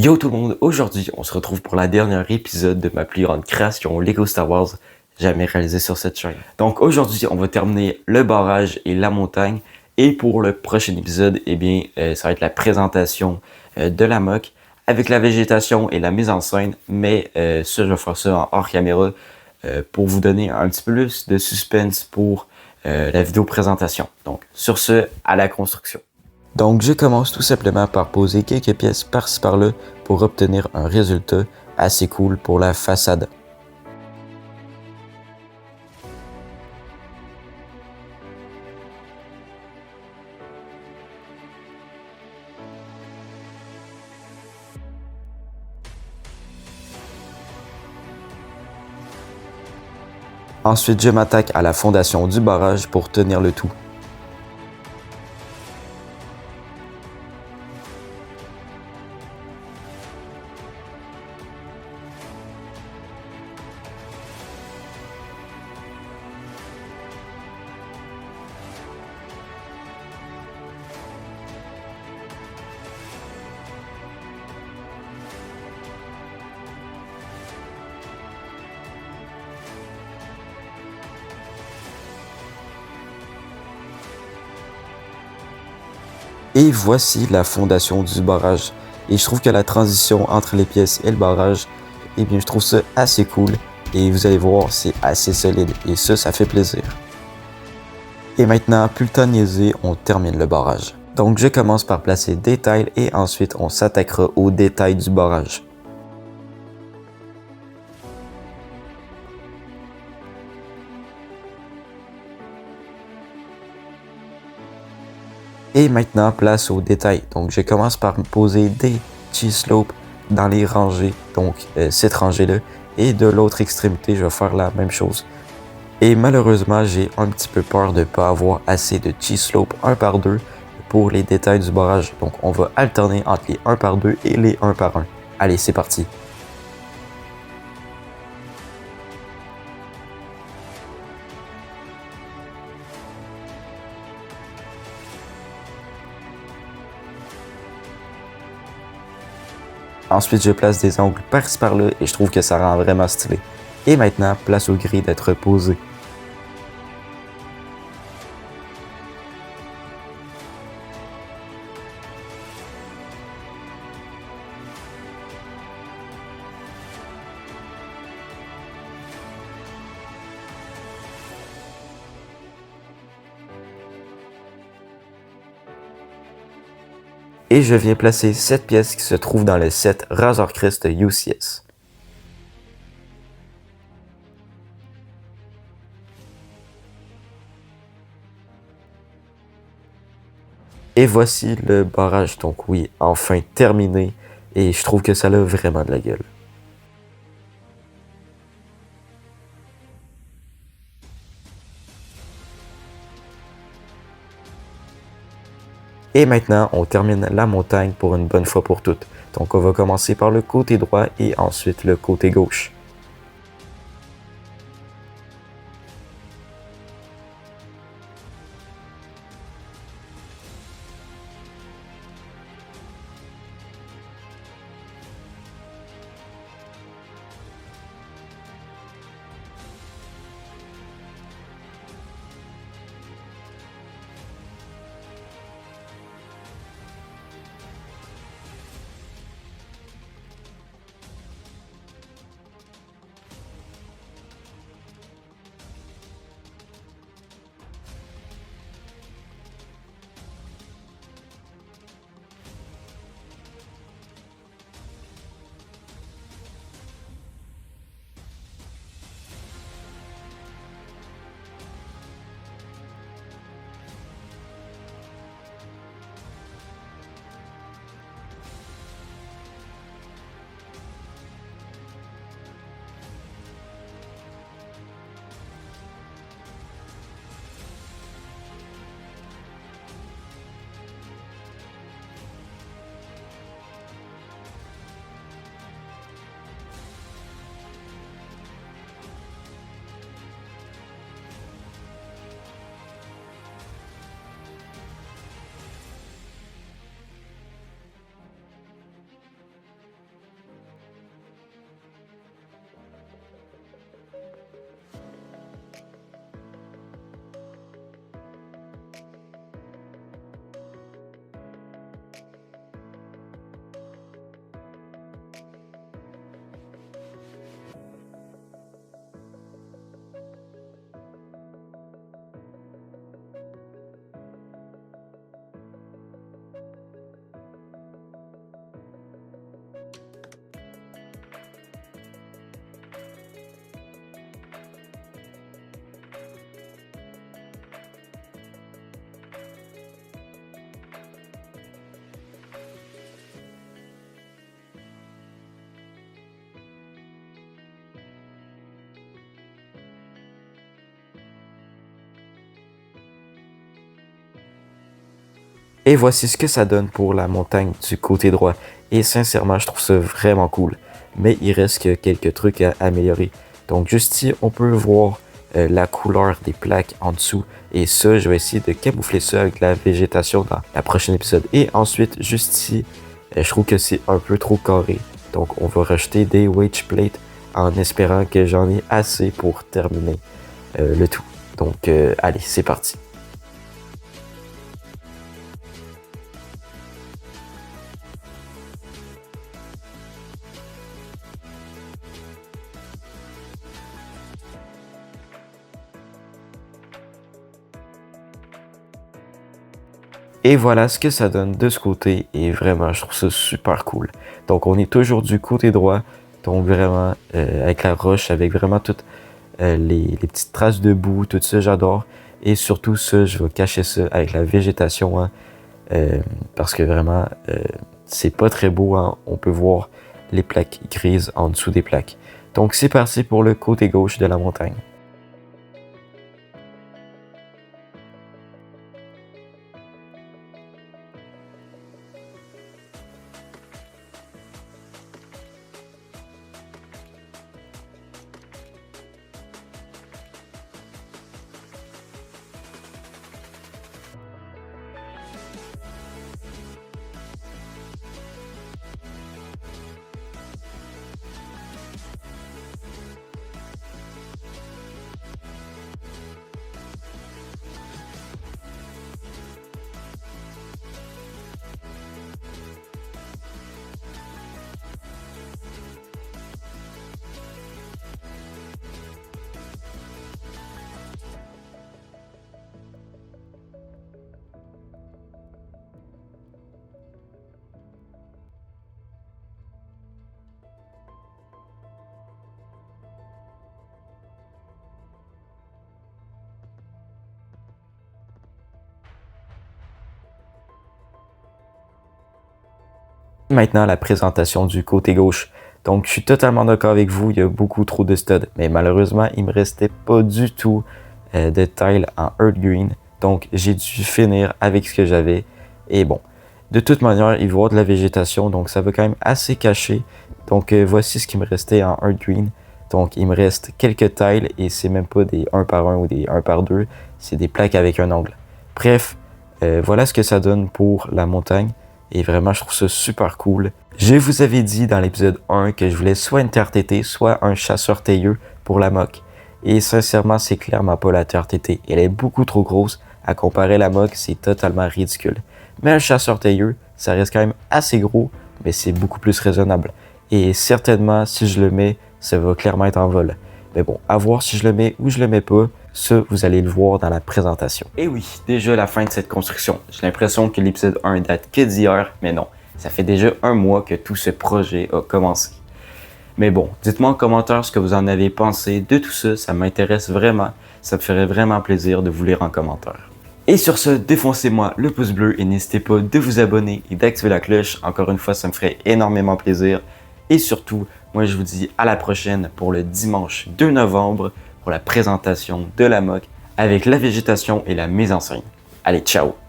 Yo tout le monde, aujourd'hui on se retrouve pour la dernière épisode de ma plus grande création Lego Star Wars jamais réalisée sur cette chaîne. Donc aujourd'hui on va terminer le barrage et la montagne et pour le prochain épisode, ça va être la présentation de la mock avec la végétation et la mise en scène, mais ça je vais faire ça en hors caméra pour vous donner un petit peu plus de suspense pour la vidéo présentation. Donc sur ce, à la construction. Donc je commence tout simplement par poser quelques pièces par-ci par-là pour obtenir un résultat assez cool pour la façade. Ensuite je m'attaque à la fondation du barrage pour tenir le tout. Et voici la fondation du barrage. Et je trouve que la transition entre les pièces et le barrage, je trouve ça assez cool. Et vous allez voir, c'est assez solide. Et ça fait plaisir. Et maintenant, plus le temps de niaiser, on termine le barrage. Donc je commence par placer des tiles et ensuite on s'attaquera aux détails du barrage. Et maintenant, place aux détails. Donc, je commence par poser des G-slopes dans les rangées, donc cette rangée-là. Et de l'autre extrémité, je vais faire la même chose. Et malheureusement, j'ai un petit peu peur de ne pas avoir assez de G-slope 1 par 2 pour les détails du barrage. Donc, on va alterner entre les 1 par 2 et les 1 par 1. Allez, c'est parti. Ensuite, je place des angles par-ci par-là et je trouve que ça rend vraiment stylé. Et maintenant, place aux grilles d'être posées. Et je viens placer cette pièce qui se trouve dans le set Razor Crest UCS. Et voici le barrage, donc oui, enfin terminé, et je trouve que ça a vraiment de la gueule. Et maintenant, on termine la montagne pour une bonne fois pour toutes. Donc on va commencer par le côté droit et ensuite le côté gauche. Et voici ce que ça donne pour la montagne du côté droit. Et sincèrement, je trouve ça vraiment cool. Mais il reste que quelques trucs à améliorer. Donc juste ici, on peut voir la couleur des plaques en dessous. Et ça, je vais essayer de camoufler ça avec la végétation dans la prochaine épisode. Et ensuite, juste ici, je trouve que c'est un peu trop carré. Donc on va rajouter des wedge plates en espérant que j'en ai assez pour terminer le tout. Donc allez, c'est parti. Et voilà ce que ça donne de ce côté, et vraiment, je trouve ça super cool. Donc, on est toujours du côté droit, donc vraiment, avec la roche, avec vraiment toutes les petites traces de boue, tout ça, j'adore. Et surtout ça, je vais cacher ça avec la végétation, hein, parce que vraiment, c'est pas très beau, hein. On peut voir les plaques grises en dessous des plaques. Donc, c'est parti pour le côté gauche de la montagne. Maintenant, la présentation du côté gauche. Donc, je suis totalement d'accord avec vous, il y a beaucoup trop de studs. Mais malheureusement, il me restait pas du tout de tile en Earth Green. Donc, j'ai dû finir avec ce que j'avais. Et bon, de toute manière, il va y avoir de la végétation, donc ça va quand même assez cacher. Donc, voici ce qui me restait en Earth Green. Donc, il me reste quelques tiles et c'est même pas des 1 par 1 ou des 1 par 2. C'est des plaques avec un angle. Bref, voilà ce que ça donne pour la montagne. Et vraiment, je trouve ça super cool. Je vous avais dit dans l'épisode 1 que je voulais soit une TRTT, soit un chasseur tailleux pour la moque. Et sincèrement, c'est clairement pas la TRTT. Elle est beaucoup trop grosse. À comparer la moque, c'est totalement ridicule. Mais un chasseur tailleux, ça reste quand même assez gros, mais c'est beaucoup plus raisonnable. Et certainement, si je le mets, ça va clairement être en vol. Mais bon, à voir si je le mets ou je le mets pas. Ça, vous allez le voir dans la présentation. Et oui, déjà la fin de cette construction. J'ai l'impression que l'épisode 1 date que d'hier, mais non. Ça fait déjà un mois que tout ce projet a commencé. Mais bon, dites-moi en commentaire ce que vous en avez pensé de tout ça. Ça m'intéresse vraiment. Ça me ferait vraiment plaisir de vous lire en commentaire. Et sur ce, défoncez-moi le pouce bleu et n'hésitez pas de vous abonner et d'activer la cloche. Encore une fois, ça me ferait énormément plaisir. Et surtout, moi je vous dis à la prochaine pour le dimanche 2 novembre pour la présentation de la moque avec la végétation et la mise en scène. Allez, ciao!